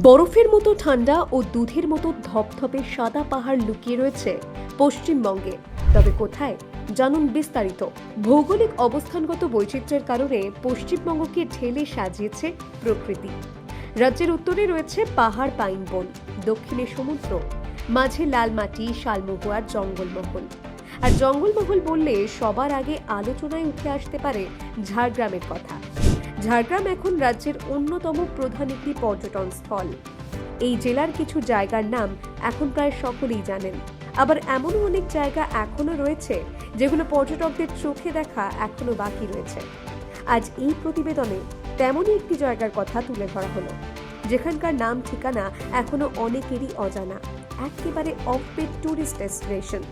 বরফের মতো ঠান্ডা ও দুধের মতো ধপধপে সাদা পাহাড় লুকিয়ে রয়েছে পশ্চিমবঙ্গে। তবে কোথায় জানুন বিস্তারিত। ভৌগোলিক অবস্থানগত বৈচিত্র্যের কারণে পশ্চিমবঙ্গকে ঢেলে সাজিয়েছে প্রকৃতি। রাজ্যের উত্তরে রয়েছে পাহাড় পাইন বন, দক্ষিণে সমুদ্র, মাঝে লাল মাটি, শালমহুয়ার জঙ্গলমহল। আর জঙ্গলমহল বললে সবার আগে আলোচনায় উঠে আসতে পারে ঝাড়গ্রামের কথা। ঝাড়গ্রাম এখন রাজ্যের অন্যতম প্রধান একটি পর্যটন স্থল। এই জেলার কিছু জায়গার নাম এখন প্রায় সকলেই জানেন, আবার এমনও অনেক জায়গা এখনো রয়েছে যেগুলো পর্যটকদের চোখে দেখা এখনো বাকি রয়েছে। আজ এই প্রতিবেদনে তেমনই একটি জায়গার কথা তুলে ধরা হলো, যেখানকার নাম ঠিকানা এখনো অনেকেরই অজানা, একেবারে অফবিট ট্যুরিস্ট ডেস্টিনেশন।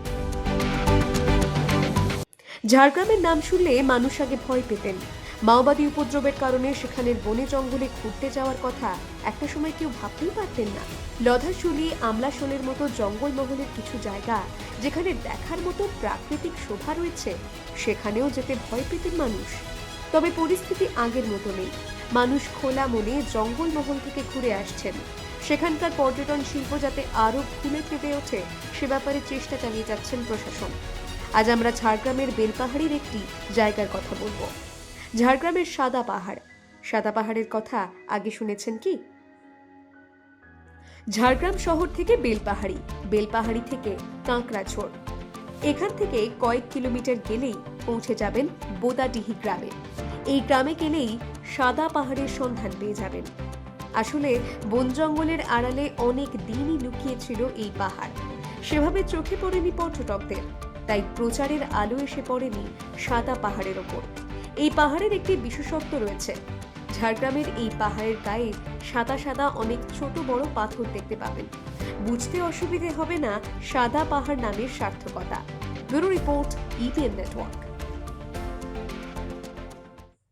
ঝাড়গ্রামের নাম শুনলে মানুষ আগে ভয় পেতেন। মাওবাদী উপদ্রবের কারণে সেখানের বনে জঙ্গলে ঘুরতে যাওয়ার কথা একটা সময় কেউ ভাবতেই পারতেন না। লধাশুলি, আমলাশোলের মতো জঙ্গলমহলের কিছু জায়গা যেখানে দেখার মতো প্রাকৃতিক শোভা রয়েছে, সেখানেও যেতে ভয় পেতেন মানুষ। তবে পরিস্থিতি আগের মতো নেই। মানুষ খোলা মনে জঙ্গলমহল থেকে ঘুরে আসছেন। সেখানকার পর্যটন শিল্প যাতে আরও ফুলে ফেঁপে ওঠে সে ব্যাপারে চেষ্টা চালিয়ে যাচ্ছেন প্রশাসন। আজ আমরা ঝাড়গ্রামের বেলপাহাড়ির একটি জায়গার কথা বলবো। ঝাড়গ্রামের সাদা পাহাড়। সাদা পাহাড়ের কথা আগে শুনেছেন কি? ঝাড়গ্রাম শহর থেকে বেলপাহাড়ি, বেলপাহাড়ি থেকে কাঁকড়াঝোড়। এখান থেকে কয়েক কিলোমিটার গেলেই পৌঁছে যাবেন বোদাডিহি গ্রামে। এই গ্রামে গেলেই সাদা পাহাড়ের সন্ধান পেয়ে যাবেন। আসলে বন জঙ্গলের আড়ালে অনেক দিনই লুকিয়েছিল এই পাহাড়। সেভাবে চোখে পড়েনি পর্যটকদের, তাই প্রচারের আলো এসে পড়েনি সাদা পাহাড়ের ওপর। এই পাহাড়ের একটি বিশেষত্ব রয়েছে। ঝাড়গ্রামের এই পাহাড়ের গায়ে সাদা সাদা অনেক ছোট বড় পাথর দেখতে পাবেন। বুঝতে অসুবিধে হবে না সাদা পাহাড় নামের সার্থকতা। Bureau report, ETN network.